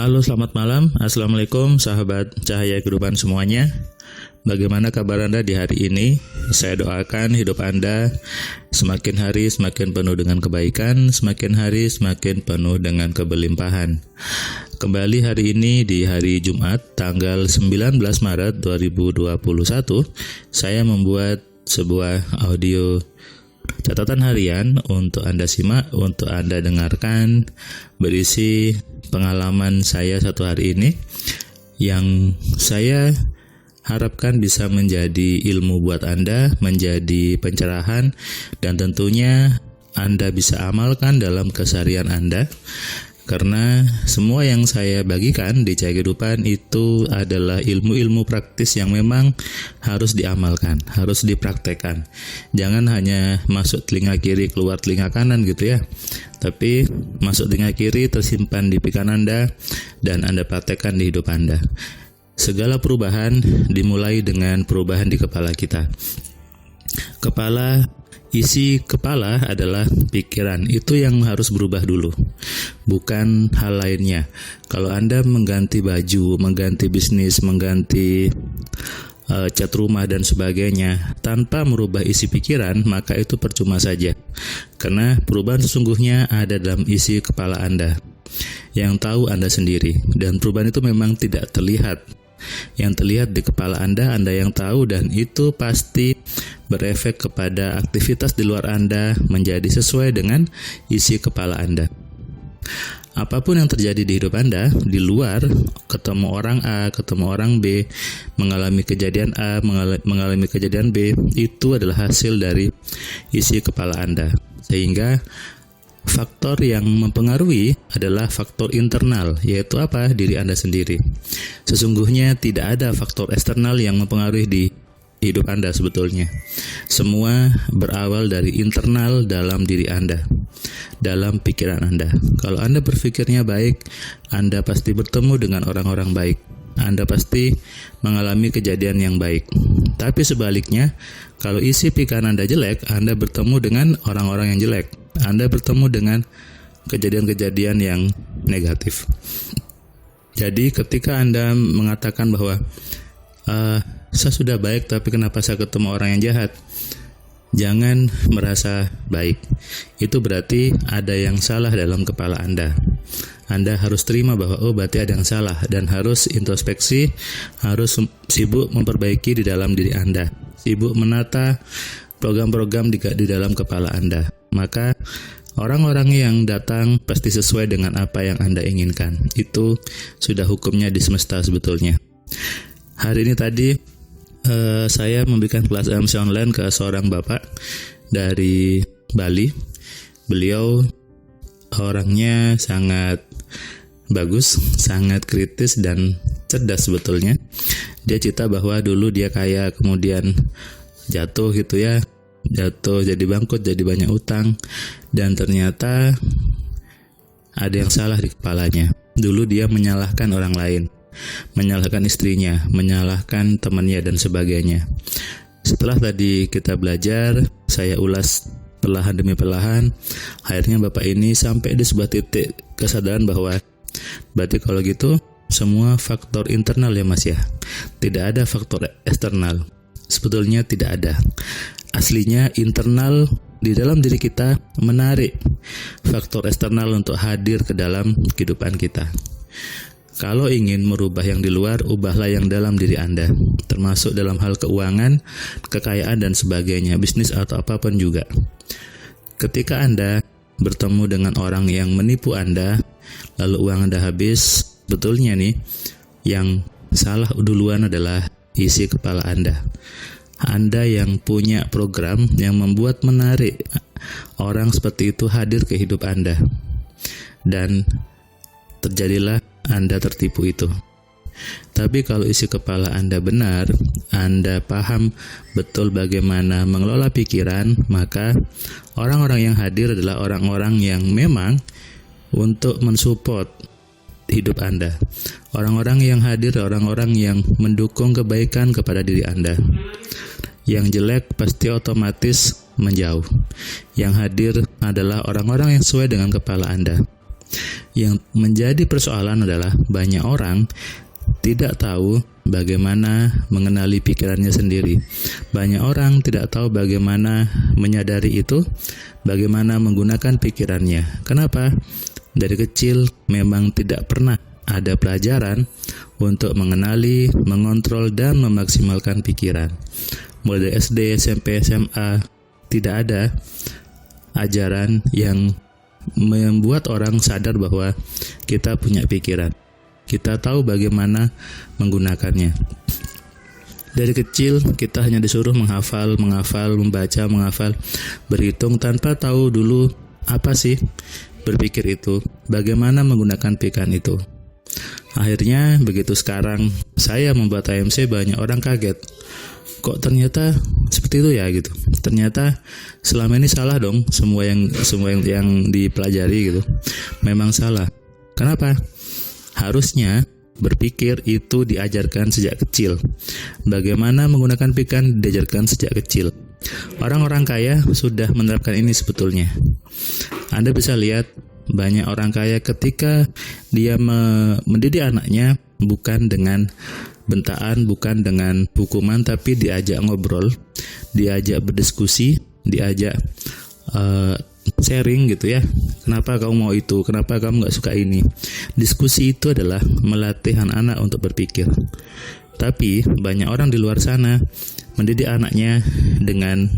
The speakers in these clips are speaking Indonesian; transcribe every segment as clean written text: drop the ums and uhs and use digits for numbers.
Halo, selamat malam. Assalamualaikum sahabat Cahaya Kehidupan semuanya. Bagaimana kabar Anda di hari ini? Saya doakan hidup Anda semakin hari semakin penuh dengan kebaikan, semakin hari semakin penuh dengan keberlimpahan. Kembali hari ini di hari Jumat tanggal 19 Maret 2021, saya membuat sebuah audio catatan harian untuk Anda simak, untuk Anda dengarkan, berisi pengalaman saya satu hari ini yang saya harapkan bisa menjadi ilmu buat Anda, menjadi pencerahan, dan tentunya Anda bisa amalkan dalam keseharian Anda. Karena semua yang saya bagikan di Cahaya Kehidupan itu adalah ilmu-ilmu praktis yang memang harus diamalkan, harus dipraktekkan. Jangan hanya masuk telinga kiri, keluar telinga kanan gitu ya. Tapi masuk telinga kiri tersimpan di pikiran Anda dan Anda praktekkan di hidup Anda. Segala perubahan dimulai dengan perubahan di kepala kita. Isi kepala adalah pikiran, itu yang harus berubah dulu, bukan hal lainnya. Kalau Anda mengganti baju, mengganti bisnis, mengganti cat rumah dan sebagainya tanpa merubah isi pikiran, maka itu percuma saja. Karena perubahan sesungguhnya ada dalam isi kepala Anda. Yang tahu Anda sendiri, dan perubahan itu memang tidak terlihat. Yang terlihat di kepala Anda yang tahu, dan itu pasti berefek kepada aktivitas di luar Anda menjadi sesuai dengan isi kepala Anda. Apapun yang terjadi di hidup Anda di luar, ketemu orang A, ketemu orang B, mengalami kejadian A, mengalami kejadian B, itu adalah hasil dari isi kepala Anda. Sehingga faktor yang mempengaruhi adalah faktor internal, yaitu apa? Diri Anda sendiri. Sesungguhnya tidak ada faktor eksternal yang mempengaruhi di hidup Anda sebetulnya. Semua berawal dari internal dalam diri Anda, dalam pikiran Anda. Kalau Anda berpikirnya baik, Anda pasti bertemu dengan orang-orang baik. Anda pasti mengalami kejadian yang baik. Tapi sebaliknya, kalau isi pikiran Anda jelek, Anda bertemu dengan orang-orang yang jelek. Anda bertemu dengan kejadian-kejadian yang negatif. Jadi ketika Anda mengatakan bahwa saya sudah baik tapi kenapa saya ketemu orang yang jahat, jangan merasa baik. Itu berarti ada yang salah dalam kepala Anda. Anda harus terima bahwa berarti ada yang salah, dan harus introspeksi, harus sibuk memperbaiki di dalam diri Anda, sibuk menata program-program di dalam kepala Anda. Maka orang-orang yang datang pasti sesuai dengan apa yang Anda inginkan. Itu sudah hukumnya di semesta sebetulnya. Hari ini tadi saya memberikan kelas MC online ke seorang bapak dari Bali. Beliau orangnya sangat bagus, sangat kritis dan cerdas sebetulnya. Dia cerita bahwa dulu dia kaya, kemudian jatuh gitu ya, jatuh jadi bangkrut, jadi banyak utang, dan ternyata ada yang salah di kepalanya. Dulu dia menyalahkan orang lain, menyalahkan istrinya, menyalahkan temannya dan sebagainya. Setelah tadi kita belajar, saya ulas perlahan demi perlahan, akhirnya bapak ini sampai di sebuah titik kesadaran bahwa berarti kalau gitu semua faktor internal ya mas ya, tidak ada faktor eksternal. Sebetulnya tidak ada. Aslinya internal di dalam diri kita menarik faktor eksternal untuk hadir ke dalam kehidupan kita. Kalau ingin merubah yang di luar, ubahlah yang dalam diri Anda, termasuk dalam hal keuangan, kekayaan dan sebagainya, bisnis atau apapun juga. Ketika Anda bertemu dengan orang yang menipu Anda, lalu uang Anda habis, betulnya nih, yang salah duluan adalah isi kepala Anda. Anda yang punya program yang membuat menarik orang seperti itu hadir ke hidup Anda, dan terjadilah Anda tertipu itu. Tapi kalau isi kepala Anda benar, Anda paham betul bagaimana mengelola pikiran, maka orang-orang yang hadir adalah orang-orang yang memang untuk mensupport hidup Anda. Orang-orang yang hadir, orang-orang yang mendukung kebaikan kepada diri Anda. Yang jelek pasti otomatis menjauh. Yang hadir adalah orang-orang yang sesuai dengan kepala Anda. Yang menjadi persoalan adalah banyak orang tidak tahu bagaimana mengenali pikirannya sendiri. Banyak orang tidak tahu bagaimana menyadari itu, bagaimana menggunakan pikirannya. Kenapa? Dari kecil memang tidak pernah ada pelajaran untuk mengenali, mengontrol, dan memaksimalkan pikiran. Mulai dari SD, SMP, SMA, tidak ada ajaran yang membuat orang sadar bahwa kita punya pikiran. Kita tahu bagaimana menggunakannya. Dari kecil kita hanya disuruh menghafal, membaca, berhitung tanpa tahu dulu apa sih berpikir itu, bagaimana menggunakan pikiran itu. Akhirnya begitu sekarang saya membuat AMC, banyak orang kaget. Kok ternyata seperti itu ya gitu. Ternyata selama ini salah dong semua yang dipelajari gitu. Memang salah. Kenapa? Harusnya berpikir itu diajarkan sejak kecil. Bagaimana menggunakan pikiran diajarkan sejak kecil. Orang-orang kaya sudah menerapkan ini sebetulnya. Anda bisa lihat banyak orang kaya ketika dia mendidik anaknya bukan dengan bentaan, bukan dengan hukuman, tapi diajak ngobrol, diajak berdiskusi, diajak sharing gitu ya. Kenapa kamu mau itu? Kenapa kamu gak suka ini? Diskusi itu adalah melatih anak-anak untuk berpikir. Tapi banyak orang di luar sana mendidik anaknya dengan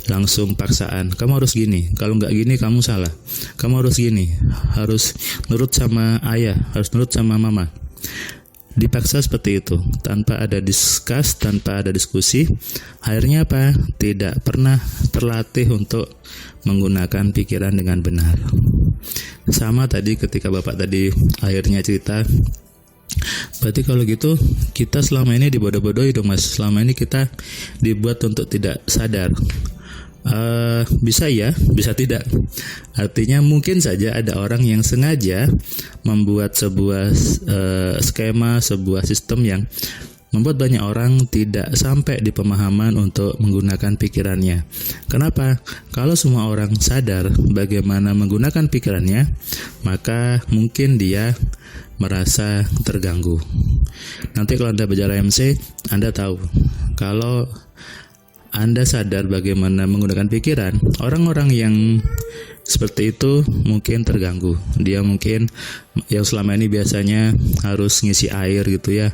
langsung paksaan. Kamu harus gini, kalau gak gini kamu salah. Kamu harus gini, harus nurut sama ayah, harus nurut sama mama. Dipaksa seperti itu, tanpa ada tanpa ada diskusi. Akhirnya apa? Tidak pernah terlatih untuk menggunakan pikiran dengan benar. Sama tadi ketika Bapak tadi akhirnya cerita, berarti kalau gitu kita selama ini dibodoh-bodohi dong Mas. Selama ini kita dibuat untuk tidak sadar. Bisa ya, bisa tidak. Artinya mungkin saja ada orang yang sengaja membuat sebuah skema, sebuah sistem yang membuat banyak orang tidak sampai di pemahaman untuk menggunakan pikirannya. Kenapa? Kalau semua orang sadar bagaimana menggunakan pikirannya, maka mungkin dia merasa terganggu. Nanti kalau Anda belajar MC, Anda tahu kalau Anda sadar bagaimana menggunakan pikiran, orang-orang yang seperti itu mungkin terganggu. Dia mungkin yang selama ini biasanya harus ngisi air gitu ya,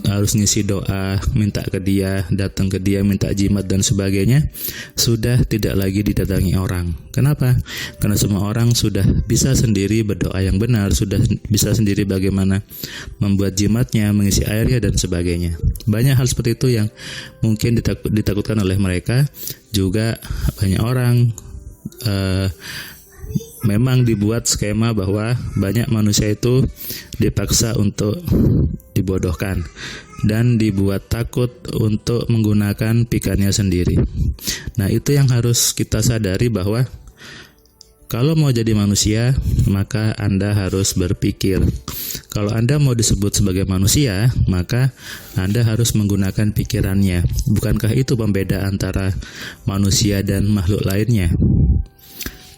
harus ngisi doa, minta ke dia, datang ke dia, minta jimat dan sebagainya, sudah tidak lagi didatangi orang. Kenapa? Karena semua orang sudah bisa sendiri berdoa yang benar, sudah bisa sendiri bagaimana membuat jimatnya, mengisi airnya dan sebagainya. Banyak hal seperti itu yang mungkin ditakutkan oleh mereka. Juga banyak orang memang dibuat skema bahwa banyak manusia itu dipaksa untuk dibodohkan dan dibuat takut untuk menggunakan pikirannya sendiri. Nah, itu yang harus kita sadari bahwa kalau mau jadi manusia, maka Anda harus berpikir. Kalau Anda mau disebut sebagai manusia, maka Anda harus menggunakan pikirannya. Bukankah itu pembeda antara manusia dan makhluk lainnya?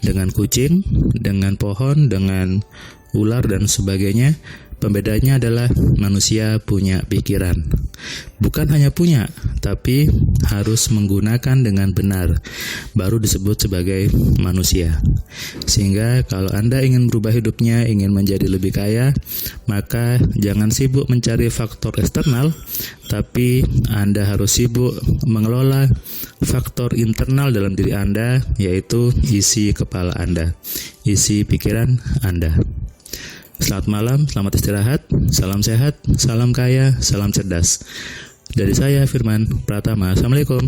Dengan kucing, dengan pohon, dengan ular dan sebagainya, pembedanya adalah manusia punya pikiran. Bukan hanya punya, tapi harus menggunakan dengan benar, baru disebut sebagai manusia. Sehingga kalau Anda ingin berubah hidupnya, ingin menjadi lebih kaya, maka jangan sibuk mencari faktor eksternal, tapi Anda harus sibuk mengelola faktor internal dalam diri Anda, yaitu isi kepala Anda, isi pikiran Anda. Selamat malam, selamat istirahat, salam sehat, salam kaya, salam cerdas. Dari saya Firman Pratama. Assalamualaikum.